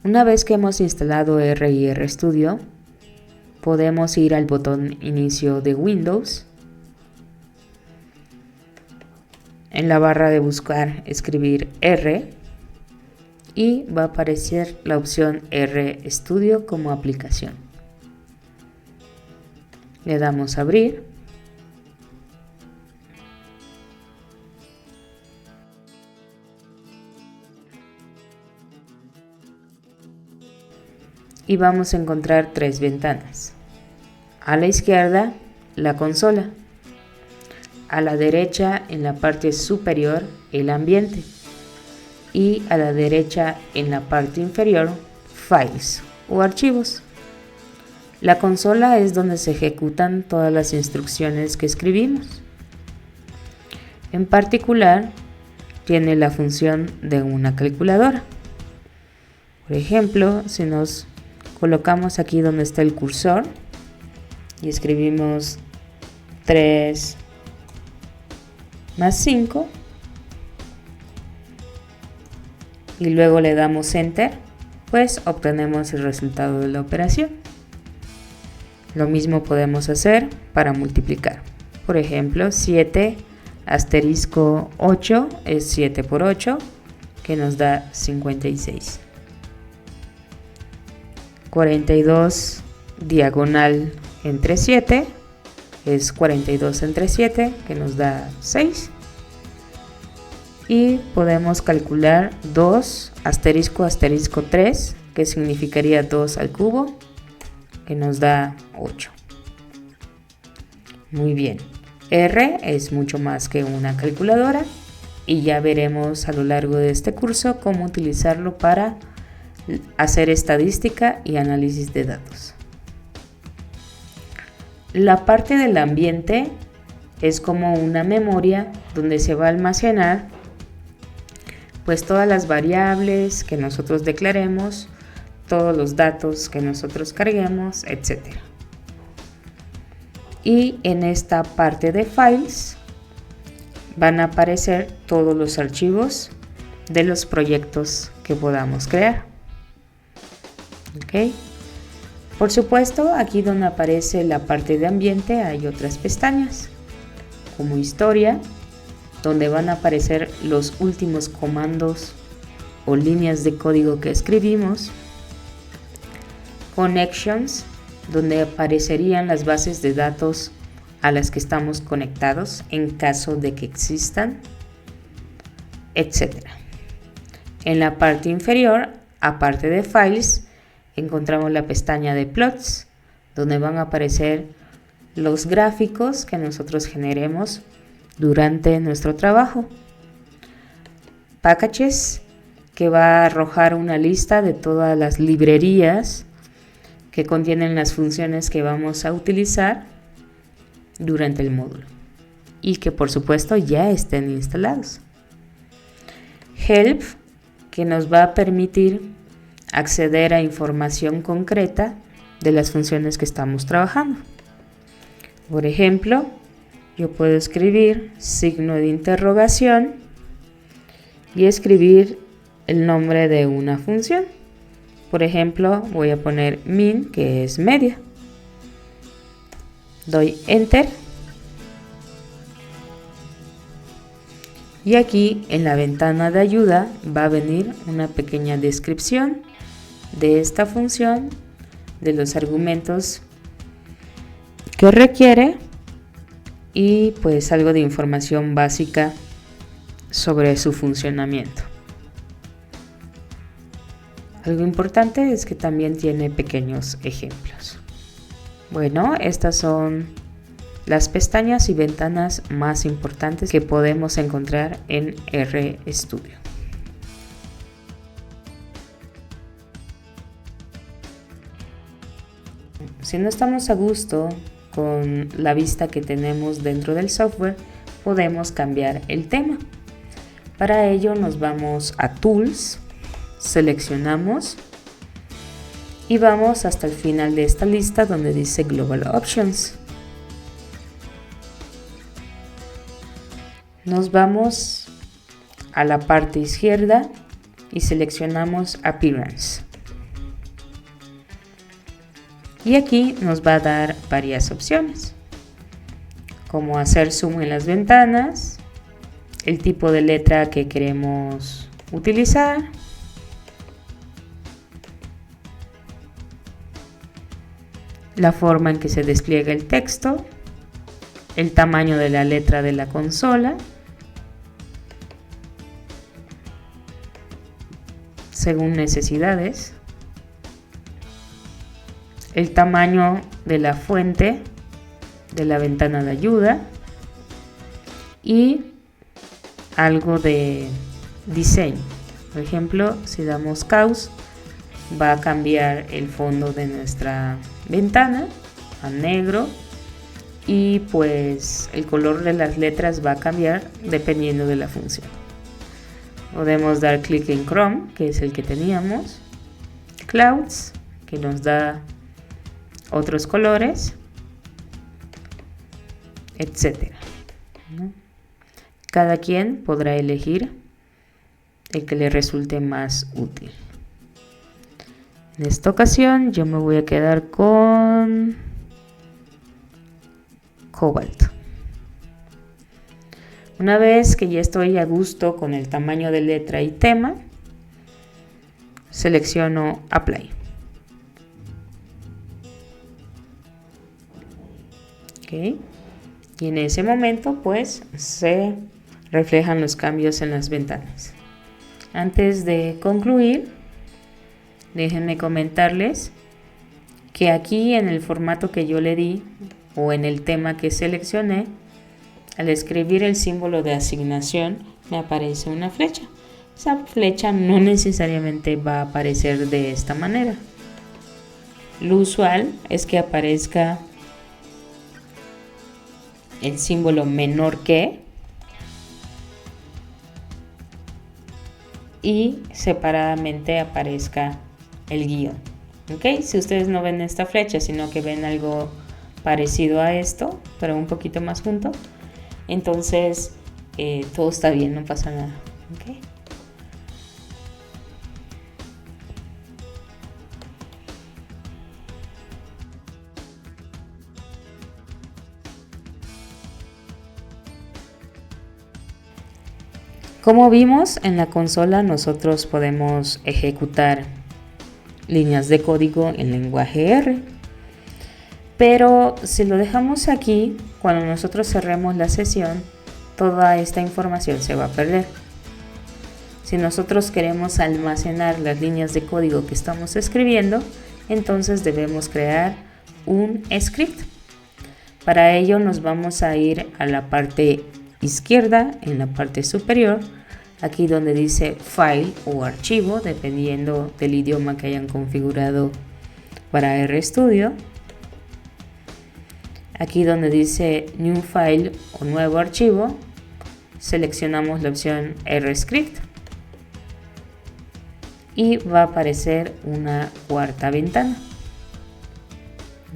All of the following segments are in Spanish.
Una vez que hemos instalado R y RStudio, podemos ir al botón Inicio de Windows. En la barra de buscar, escribir R y va a aparecer la opción RStudio como aplicación. Le damos a abrir. Y vamos a encontrar tres ventanas. A la izquierda, la consola. A la derecha, en la parte superior, el ambiente. Y a la derecha, en la parte inferior, files o archivos. La consola es donde se ejecutan todas las instrucciones que escribimos. En particular, tiene la función de una calculadora. Por ejemplo, si nos colocamos aquí donde está el cursor y escribimos 3 más 5 y luego le damos Enter, pues obtenemos el resultado de la operación. Lo mismo podemos hacer para multiplicar. Por ejemplo, 7 asterisco 8 es 7 por 8, que nos da 56. 42 diagonal entre 7 es 42 entre 7, que nos da 6. Y podemos calcular 2 asterisco asterisco 3, que significaría 2 al cubo, que nos da 8. Muy bien. R es mucho más que una calculadora y ya veremos a lo largo de este curso cómo utilizarlo para hacer estadística y análisis de datos. La parte del ambiente es como una memoria donde se va a almacenar pues todas las variables que nosotros declaremos, todos los datos que nosotros carguemos, etc. Y en esta parte de files van a aparecer todos los archivos de los proyectos que podamos crear. ¿Ok? Por supuesto, aquí donde aparece la parte de ambiente hay otras pestañas, como historia, donde van a aparecer los últimos comandos o líneas de código que escribimos, connections, donde aparecerían las bases de datos a las que estamos conectados en caso de que existan, etc. En la parte inferior, aparte de files, encontramos la pestaña de plots, donde van a aparecer los gráficos que nosotros generemos durante nuestro trabajo. Packages, que va a arrojar una lista de todas las librerías que contienen las funciones que vamos a utilizar durante el módulo y que por supuesto ya estén instalados. Help, que nos va a permitir acceder a información concreta de las funciones que estamos trabajando. Por ejemplo, yo puedo escribir signo de interrogación y escribir el nombre de una función. Por ejemplo, voy a poner min, que es media. Doy Enter. Y aquí en la ventana de ayuda va a venir una pequeña descripción de esta función, de los argumentos que requiere y pues algo de información básica sobre su funcionamiento. Algo importante es que también tiene pequeños ejemplos. Bueno, estas son las pestañas y ventanas más importantes que podemos encontrar en RStudio. Si no estamos a gusto con la vista que tenemos dentro del software, podemos cambiar el tema. Para ello nos vamos a Tools, seleccionamos y vamos hasta el final de esta lista donde dice Global Options. Nos vamos a la parte izquierda y seleccionamos Appearance. Y aquí nos va a dar varias opciones, como hacer zoom en las ventanas, el tipo de letra que queremos utilizar, la forma en que se despliega el texto, el tamaño de la letra de la consola, según necesidades, el tamaño de la fuente de la ventana de ayuda y algo de diseño. Por ejemplo, si damos caos, va a cambiar el fondo de nuestra ventana a negro y pues el color de las letras va a cambiar dependiendo de la función. Podemos dar clic en Chrome, que es el que teníamos, Clouds, que nos da otros colores, etcétera, ¿no? Cada quien podrá elegir el que le resulte más útil. En esta ocasión yo me voy a quedar con Cobalt. Una vez que ya estoy a gusto con el tamaño de letra y tema, selecciono Apply. Okay. Y en ese momento pues se reflejan los cambios en las ventanas. Antes de concluir, déjenme comentarles que aquí en el formato que yo le di o en el tema que seleccioné, al escribir el símbolo de asignación me aparece una flecha. Esa flecha no necesariamente va a aparecer de esta manera. Lo usual es que aparezca el símbolo menor que y separadamente aparezca el guión. ¿Okay? Si ustedes no ven esta flecha, sino que ven algo parecido a esto, pero un poquito más junto, entonces todo está bien, no pasa nada. ¿Okay? Como vimos en la consola, nosotros podemos ejecutar líneas de código en lenguaje R, pero si lo dejamos aquí, cuando nosotros cerremos la sesión, toda esta información se va a perder. Si nosotros queremos almacenar las líneas de código que estamos escribiendo, entonces debemos crear un script. Para ello nos vamos a ir a la parte izquierda, en la parte superior, aquí donde dice File o Archivo, dependiendo del idioma que hayan configurado para RStudio. Aquí donde dice New File o Nuevo Archivo, seleccionamos la opción RScript y va a aparecer una cuarta ventana.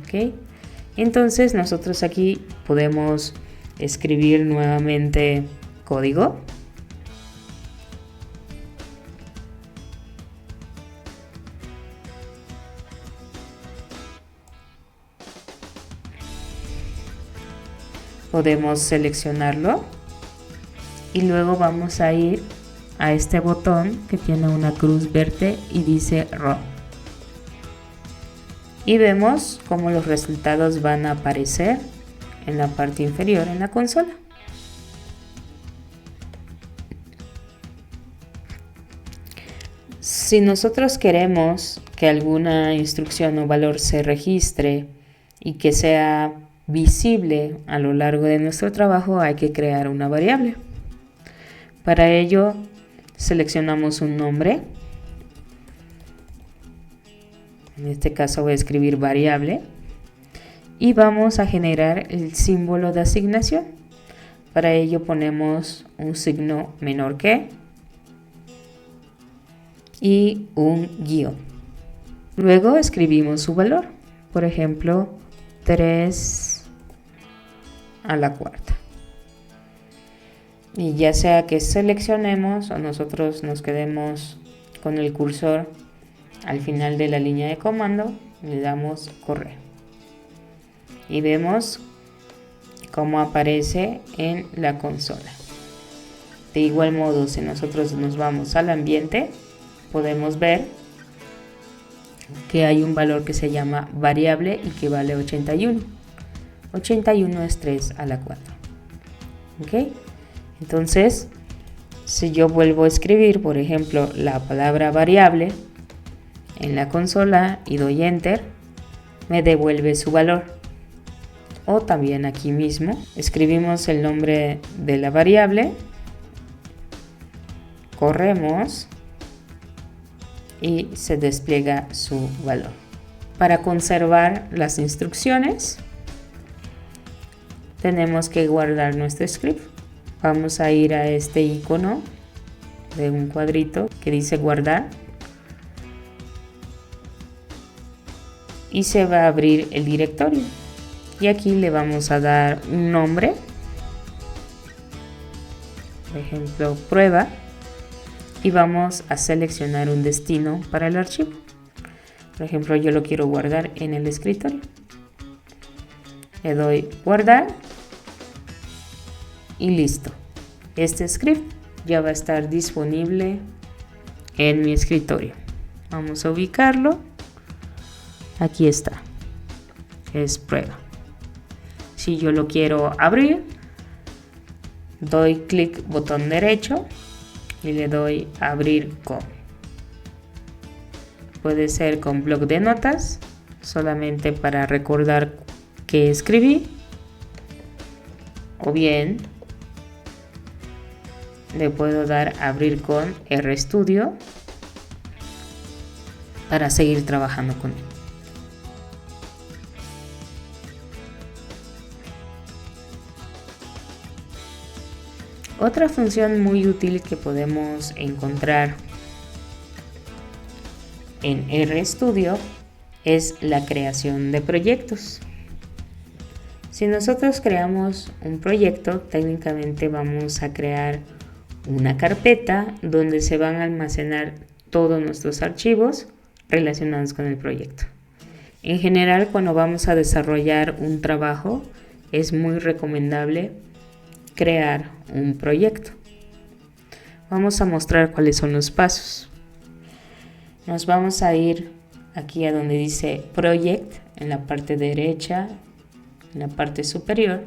¿Okay? Entonces nosotros aquí podemos escribir nuevamente código. Podemos seleccionarlo y luego vamos a ir a este botón que tiene una cruz verde y dice Run. Y vemos cómo los resultados van a aparecer en la parte inferior en la consola. Si nosotros queremos que alguna instrucción o valor se registre y que sea visible a lo largo de nuestro trabajo, hay que crear una variable. Para ello seleccionamos un nombre. En este caso voy a escribir variable y vamos a generar el símbolo de asignación. Para ello ponemos un signo menor que y un guión. Luego escribimos su valor, por ejemplo 3 a la cuarta. Y ya sea que seleccionemos o nosotros nos quedemos con el cursor al final de la línea de comando, Le damos correr. Y vemos cómo aparece en la consola. De igual modo, si nosotros nos vamos al ambiente, podemos ver que hay un valor que se llama variable y que vale 81. 81 es 3 a la 4. ¿Ok? Entonces, si yo vuelvo a escribir, por ejemplo, la palabra variable en la consola y doy enter, me devuelve su valor. O también aquí mismo escribimos el nombre de la variable, corremos y se despliega su valor. Para conservar las instrucciones, tenemos que guardar nuestro script. Vamos a ir a este icono de un cuadrito que dice guardar y se va a abrir el directorio. Y aquí le vamos a dar un nombre, por ejemplo prueba, y vamos a seleccionar un destino para el archivo. Por ejemplo, yo lo quiero guardar en el escritorio. Le doy guardar y listo. Este script ya va a estar disponible en mi escritorio. Vamos a ubicarlo. Aquí está. Es prueba. Si yo lo quiero abrir, doy clic botón derecho y le doy abrir con. Puede ser con bloc de notas, solamente para recordar que escribí, o bien le puedo dar abrir con RStudio para seguir trabajando con él. Otra función muy útil que podemos encontrar en RStudio es la creación de proyectos. Si nosotros creamos un proyecto, técnicamente vamos a crear una carpeta donde se van a almacenar todos nuestros archivos relacionados con el proyecto. En general, cuando vamos a desarrollar un trabajo, es muy recomendable crear un proyecto. Vamos a mostrar cuáles son los pasos. Nos vamos a ir aquí a donde dice Project en la parte derecha, en la parte superior,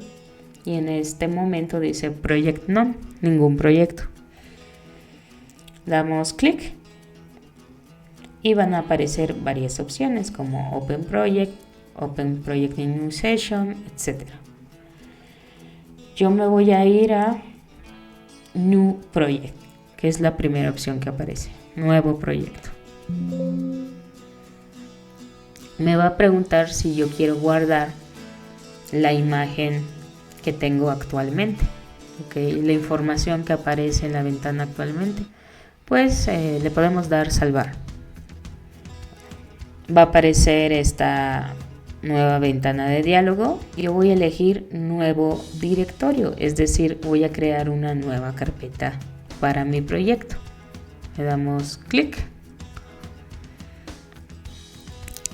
y en este momento dice Project None, ningún proyecto. Damos clic y van a aparecer varias opciones como Open Project in New Session, etc. Yo me voy a ir a New Project, que es la primera opción que aparece, nuevo proyecto. Me va a preguntar si yo quiero guardar la imagen que tengo actualmente, ¿okay? La información que aparece en la ventana actualmente, pues le podemos dar salvar. Va a aparecer esta nueva ventana de diálogo. Yo voy a elegir nuevo directorio, es decir, voy a crear una nueva carpeta para mi proyecto. Le damos clic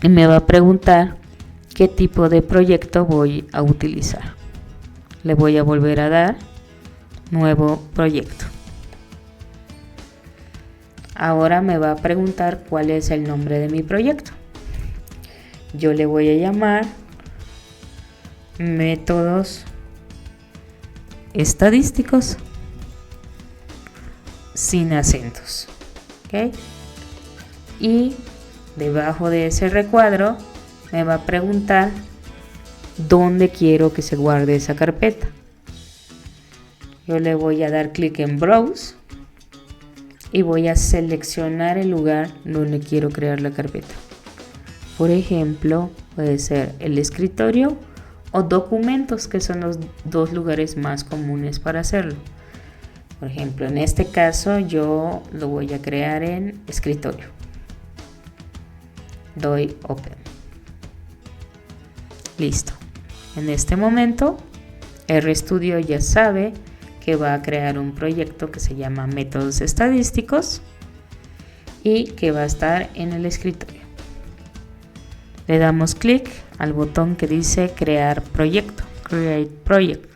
y me va a preguntar qué tipo de proyecto voy a utilizar. Le voy a volver a dar nuevo proyecto. Ahora me va a preguntar cuál es el nombre de mi proyecto. Yo le voy a llamar métodos estadísticos sin acentos. ¿Okay? Y debajo de ese recuadro me va a preguntar dónde quiero que se guarde esa carpeta. Yo le voy a dar clic en Browse y voy a seleccionar el lugar donde quiero crear la carpeta. Por ejemplo, puede ser el escritorio o documentos, que son los dos lugares más comunes para hacerlo. Por ejemplo, en este caso yo lo voy a crear en escritorio. Doy Open. Listo. En este momento, RStudio ya sabe que va a crear un proyecto que se llama métodos estadísticos y que va a estar en el escritorio. Le damos clic al botón que dice crear proyecto, Create Project.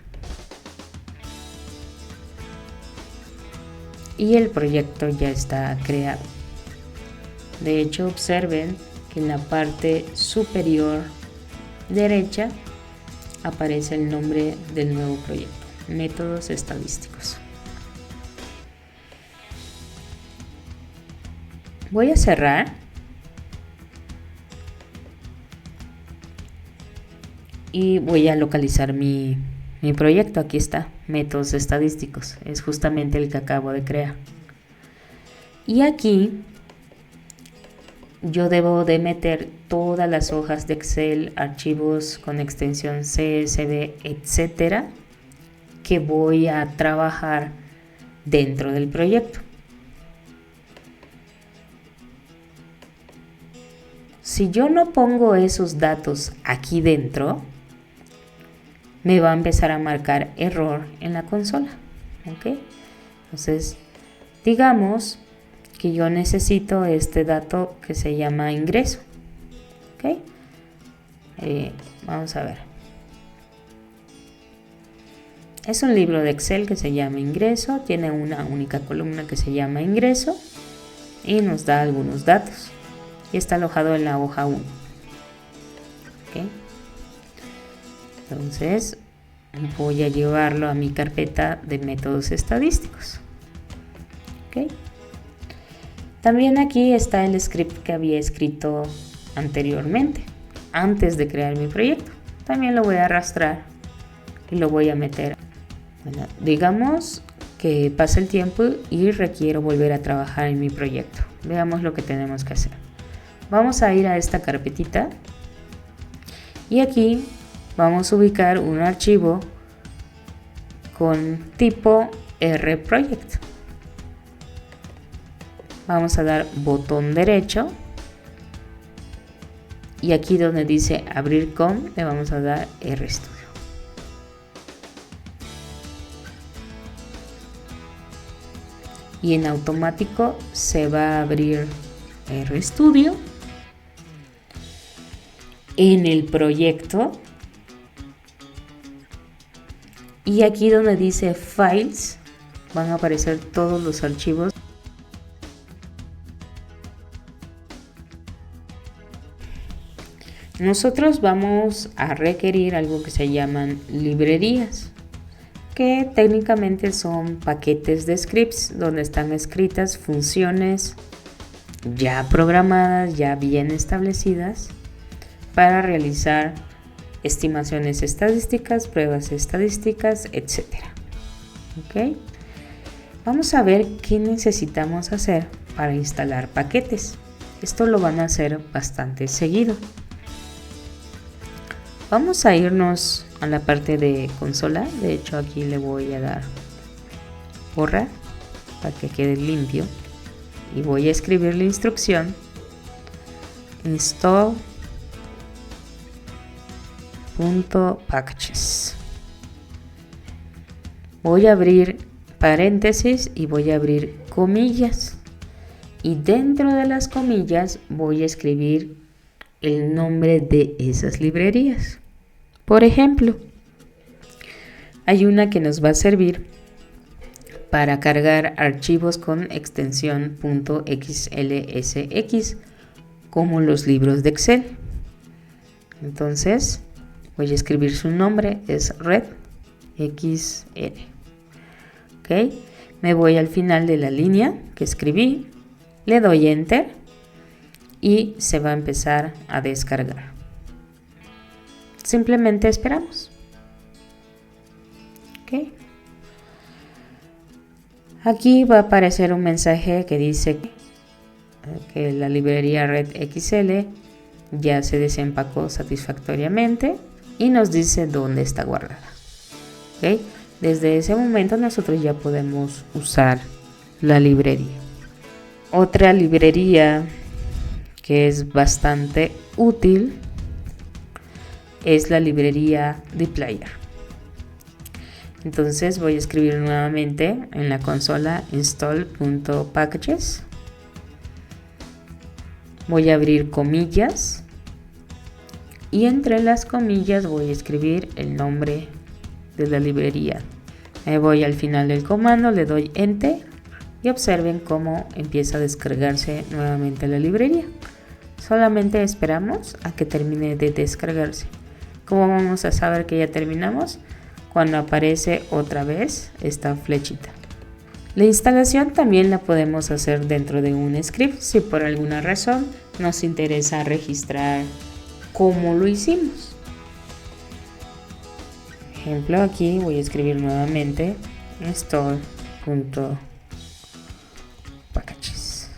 Y el proyecto ya está creado. De hecho, observen que en la parte superior derecha aparece el nombre del nuevo proyecto, métodos estadísticos. Voy a cerrar y voy a localizar mi proyecto. Aquí está, métodos estadísticos, es justamente el que acabo de crear. Y aquí yo debo de meter todas las hojas de Excel, archivos con extensión CSV, etcétera, que voy a trabajar dentro del proyecto. Si yo no pongo esos datos aquí dentro, me va a empezar a marcar error en la consola. ¿Ok? Entonces, digamos que yo necesito este dato que se llama ingreso. ¿Ok? Vamos a ver. Es un libro de Excel que se llama ingreso, tiene una única columna que se llama ingreso y nos da algunos datos. Y está alojado en la hoja 1. ¿Ok? Entonces voy a llevarlo a mi carpeta de métodos estadísticos. ¿Ok? También aquí está el script que había escrito anteriormente, antes de crear mi proyecto. También lo voy a arrastrar y lo voy a meter. Bueno, digamos que pasa el tiempo y requiero volver a trabajar en mi proyecto. Veamos lo que tenemos que hacer. Vamos a ir a esta carpetita y aquí vamos a ubicar un archivo con tipo RProject. Vamos a dar botón derecho y aquí donde dice abrir con le vamos a dar RStudio. Y en automático se va a abrir RStudio en el proyecto y aquí donde dice Files van a aparecer todos los archivos. Nosotros vamos a requerir algo que se llaman librerías, que técnicamente son paquetes de scripts donde están escritas funciones ya programadas, ya bien establecidas para realizar estimaciones estadísticas, pruebas estadísticas, etc. ¿Ok? Vamos a ver qué necesitamos hacer para instalar paquetes. Esto lo van a hacer bastante seguido. Vamos a irnos a la parte de consola. De hecho, aquí le voy a dar borrar para que quede limpio. Y voy a escribir la instrucción install.packages. Voy a abrir paréntesis y voy a abrir comillas. Y dentro de las comillas voy a escribir el nombre de esas librerías. Por ejemplo, hay una que nos va a servir para cargar archivos con extensión .xlsx como los libros de Excel. Entonces voy a escribir su nombre, es redxl. ¿Ok? Me voy al final de la línea que escribí, le doy enter y se va a empezar a descargar. Simplemente esperamos. ¿Ok? Aquí va a aparecer un mensaje que dice que la librería redxl ya se desempacó satisfactoriamente y nos dice dónde está guardada. ¿Ok? Desde ese momento nosotros ya podemos usar la librería. Otra librería que es bastante útil es la librería dplyr. Entonces voy a escribir nuevamente en la consola install.packages. Voy a abrir comillas y entre las comillas voy a escribir el nombre de la librería. Me voy al final del comando, le doy Enter y observen cómo empieza a descargarse nuevamente la librería. Solamente esperamos a que termine de descargarse. ¿Cómo vamos a saber que ya terminamos? Cuando aparece otra vez esta flechita. La instalación también la podemos hacer dentro de un script si por alguna razón nos interesa registrar cómo lo hicimos. Por ejemplo, aquí voy a escribir nuevamente store.packages.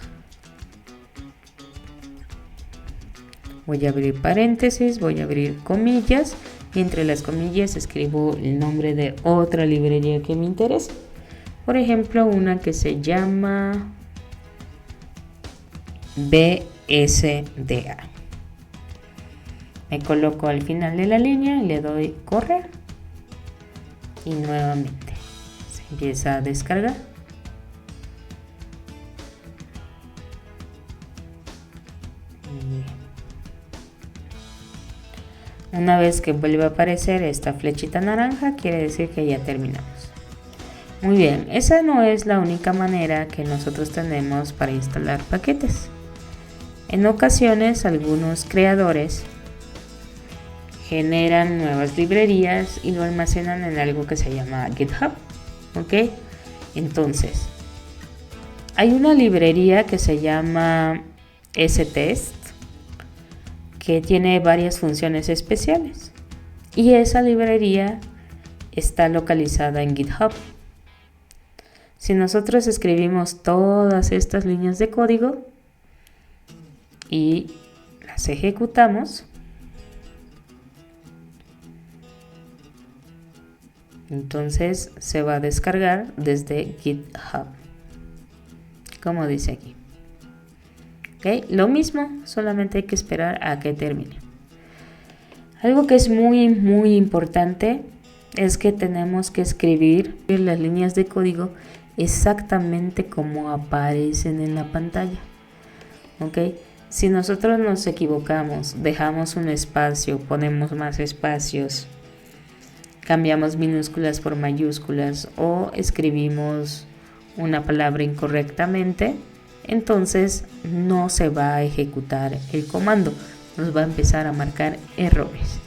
Voy a abrir paréntesis, voy a abrir comillas y entre las comillas escribo el nombre de otra librería que me interesa. Por ejemplo, una que se llama BSDA. Me coloco al final de la línea y le doy correr. Y nuevamente se empieza a descargar. Una vez que vuelve a aparecer esta flechita naranja, quiere decir que ya terminamos. Muy bien, esa no es la única manera que nosotros tenemos para instalar paquetes. En ocasiones, algunos creadores generan nuevas librerías y lo almacenan en algo que se llama GitHub. ¿Ok? Entonces, hay una librería que se llama stest que tiene varias funciones especiales y esa librería está localizada en GitHub. Si nosotros escribimos todas estas líneas de código y las ejecutamos, entonces se va a descargar desde GitHub, como dice aquí. ¿Okay? Lo mismo, solamente hay que esperar a que termine. Algo que es muy importante es que tenemos que escribir las líneas de código exactamente como aparecen en la pantalla. ¿Ok? Si nosotros nos equivocamos, dejamos un espacio, ponemos más espacios, cambiamos minúsculas por mayúsculas o escribimos una palabra incorrectamente, entonces no se va a ejecutar el comando, nos va a empezar a marcar errores.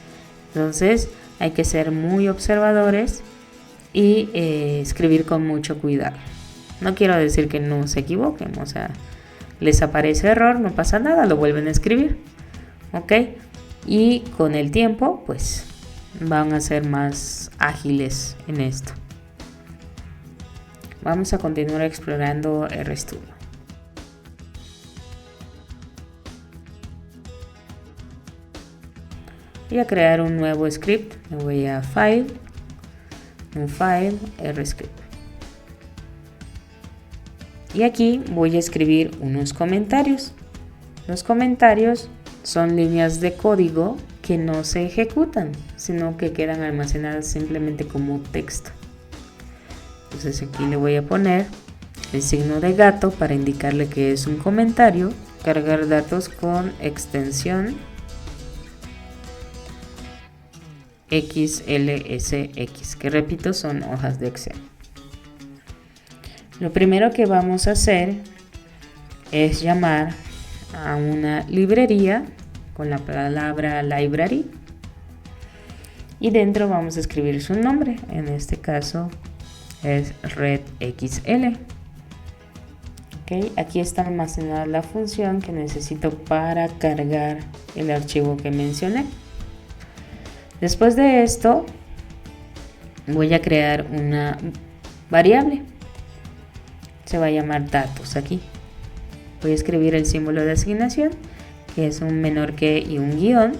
Entonces hay que ser muy observadores y escribir con mucho cuidado. No quiero decir que no se equivoquen, o sea, les aparece error, no pasa nada, lo vuelven a escribir, ¿ok? Y con el tiempo, pues, van a ser más ágiles en esto. Vamos a continuar explorando RStudio. Voy a crear un nuevo script, me voy a File, RScript. Y aquí voy a escribir unos comentarios. Los comentarios son líneas de código que no se ejecutan, sino que quedan almacenadas simplemente como texto. Entonces aquí le voy a poner el signo de gato para indicarle que es un comentario. Cargar datos con extensión XLSX, que repito son hojas de Excel. Lo primero que vamos a hacer es llamar a una librería con la palabra library y dentro vamos a escribir su nombre, en este caso es redxl. Okay, aquí está almacenada la función que necesito para cargar el archivo que mencioné. Después de esto voy a crear una variable, se va a llamar datos. Aquí voy a escribir el símbolo de asignación, que es un menor que y un guión,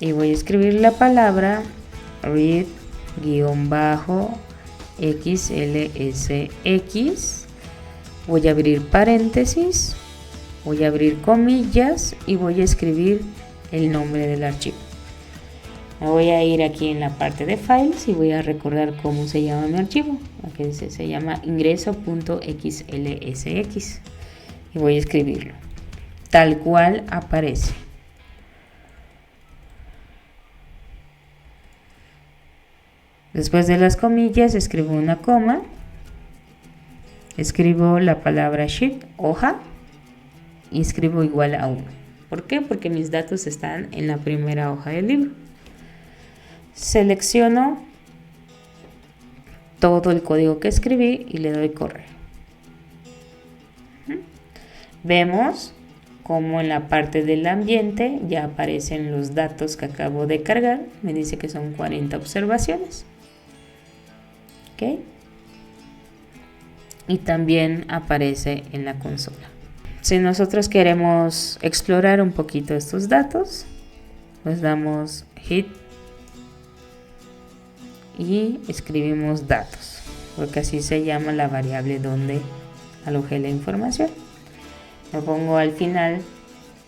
y voy a escribir la palabra read_xlsx, voy a abrir paréntesis, voy a abrir comillas y voy a escribir el nombre del archivo. Me voy a ir aquí en la parte de files y voy a recordar cómo se llama mi archivo. Aquí se llama ingreso.xlsx y voy a escribirlo tal cual aparece. Después de las comillas escribo una coma, escribo la palabra sheet, hoja, y escribo igual a 1. ¿Por qué? Porque mis datos están en la primera hoja del libro. Selecciono todo el código que escribí y le doy correr. Vemos como en la parte del ambiente ya aparecen los datos que acabo de cargar. Me dice que son 40 observaciones. ¿Ok? Y también aparece en la consola. Si nosotros queremos explorar un poquito estos datos, pues damos hit y escribimos datos, porque así se llama la variable donde alojé la información. Lo pongo al final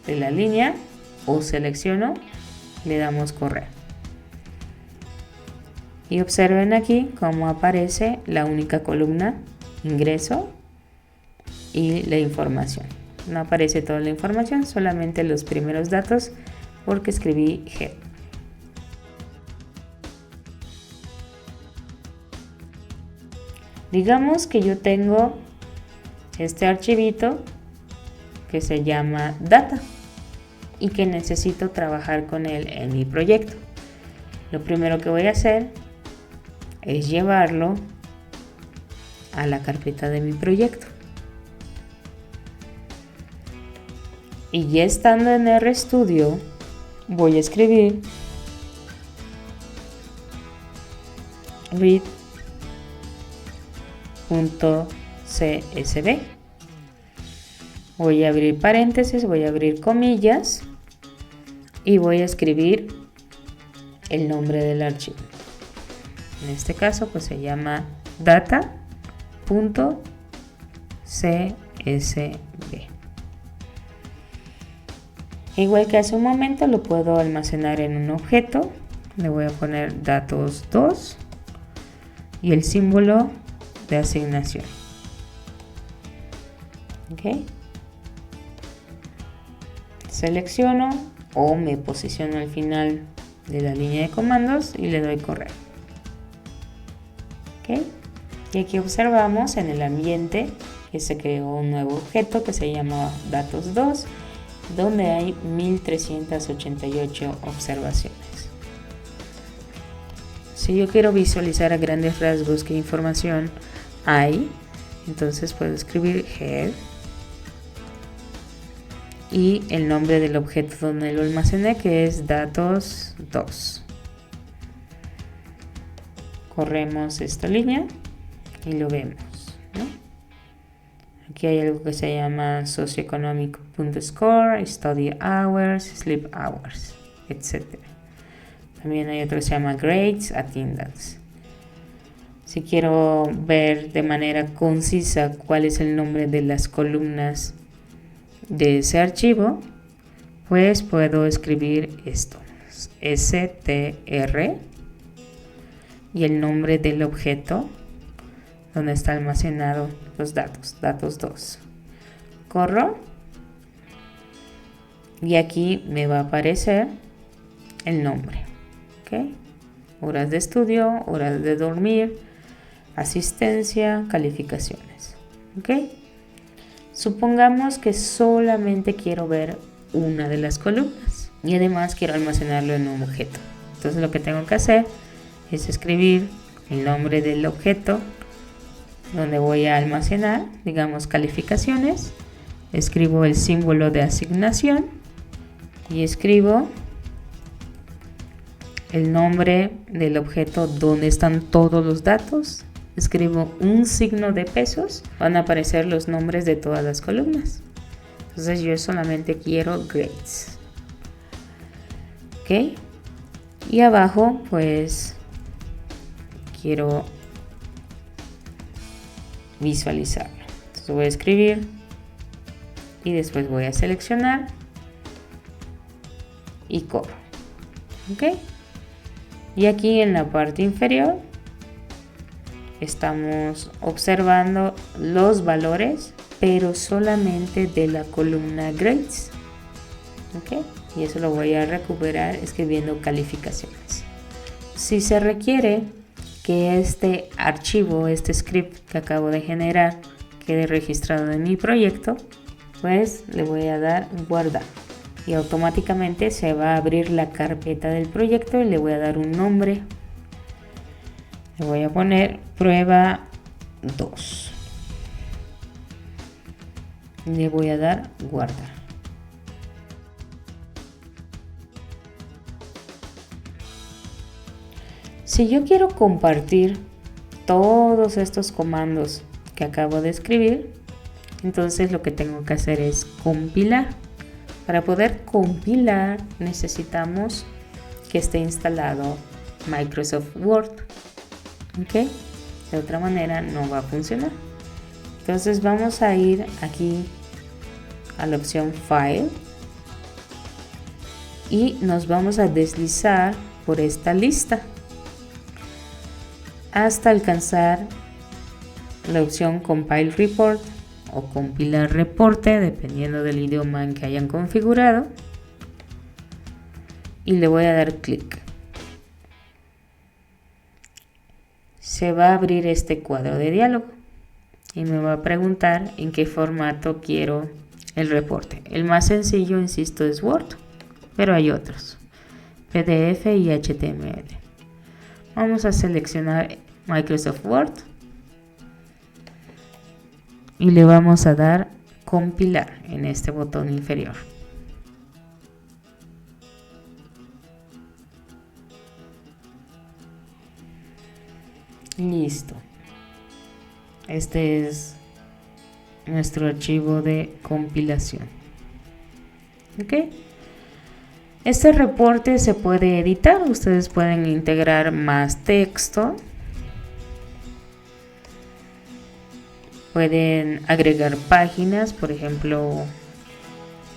de la línea o selecciono, le damos correr. Y observen aquí cómo aparece la única columna, ingreso y la información. No aparece toda la información, solamente los primeros datos porque escribí head. Digamos que yo tengo este archivito que se llama data y que necesito trabajar con él en mi proyecto. Lo primero que voy a hacer es llevarlo a la carpeta de mi proyecto. Y ya estando en RStudio, voy a escribir read.csv. Voy a abrir paréntesis, voy a abrir comillas y voy a escribir el nombre del archivo. En este caso, pues se llama data.csv. Igual que hace un momento, lo puedo almacenar en un objeto. Le voy a poner datos 2 y el símbolo de asignación. ¿Ok? Selecciono o me posiciono al final de la línea de comandos y le doy correr. ¿Ok? Y aquí observamos en el ambiente que se creó un nuevo objeto que se llama datos 2, donde hay 1388 observaciones. Si yo quiero visualizar a grandes rasgos qué información hay, entonces puedo escribir head y el nombre del objeto donde lo almacené, que es datos 2. Corremos esta línea y lo vemos, ¿no? Aquí hay algo que se llama socioeconomic.score, study hours, sleep hours, etc. También hay otro que se llama grades, attendance. Si quiero ver de manera concisa cuál es el nombre de las columnas de ese archivo, pues puedo escribir esto, str, y el nombre del objeto donde está almacenado los datos, datos 2. Corro y aquí me va a aparecer el nombre. ¿Okay? Horas de estudio, horas de dormir, asistencia, calificaciones. ¿Okay? Supongamos que solamente quiero ver una de las columnas y además quiero almacenarlo en un objeto. Entonces lo que tengo que hacer es escribir el nombre del objeto donde voy a almacenar, digamos calificaciones, escribo el símbolo de asignación y escribo el nombre del objeto donde están todos los datos, escribo un signo de pesos, van a aparecer los nombres de todas las columnas. Entonces yo solamente quiero grades. ¿Ok? Y abajo pues quiero visualizarlo. Entonces voy a escribir y después voy a seleccionar y corro. ¿Ok? Y aquí en la parte inferior estamos observando los valores, pero solamente de la columna grades. ¿Ok? Y eso lo voy a recuperar escribiendo calificaciones. Si se requiere que este archivo, este script que acabo de generar, quede registrado en mi proyecto, pues le voy a dar guardar y automáticamente se va a abrir la carpeta del proyecto y le voy a dar un nombre. Le voy a poner prueba 2. Le voy a dar guardar. Si yo quiero compartir todos estos comandos que acabo de escribir, entonces lo que tengo que hacer es compilar. Para poder compilar necesitamos que esté instalado Microsoft Word. ¿Ok? De otra manera no va a funcionar. Entonces vamos a ir aquí a la opción File y nos vamos a deslizar por esta lista hasta alcanzar la opción Compile Report o compilar reporte, dependiendo del idioma en que hayan configurado, y le voy a dar clic. Se va a abrir este cuadro de diálogo y me va a preguntar en qué formato quiero el reporte. El más sencillo, insisto, es Word, pero hay otros, PDF y HTML. Vamos a seleccionar Microsoft Word y le vamos a dar compilar en este botón inferior. Listo. Este es nuestro archivo de compilación. ¿Ok? Este reporte se puede editar. Ustedes pueden integrar más texto. Pueden agregar páginas, por ejemplo,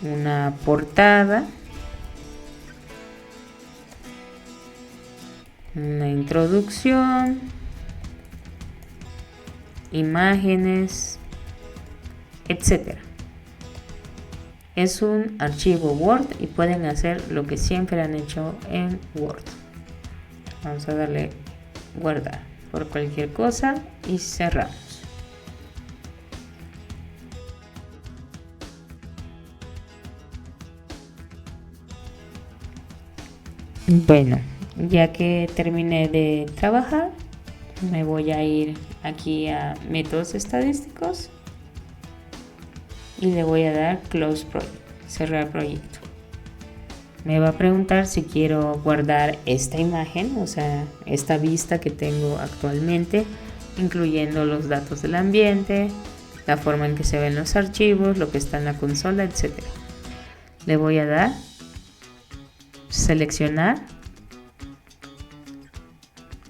una portada, una introducción, imágenes, etc. Es un archivo Word y pueden hacer lo que siempre han hecho en Word. Vamos a darle guardar por cualquier cosa y cerramos. Bueno, ya que terminé de trabajar, me voy a ir aquí a métodos estadísticos y le voy a dar Close Project, cerrar proyecto. Me va a preguntar si quiero guardar esta imagen, o sea, esta vista que tengo actualmente, incluyendo los datos del ambiente, la forma en que se ven los archivos, lo que está en la consola, etc. Le voy a dar seleccionar,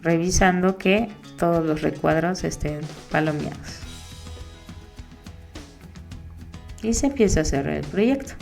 revisando que todos los recuadros estén palomeados, y se empieza a cerrar el proyecto.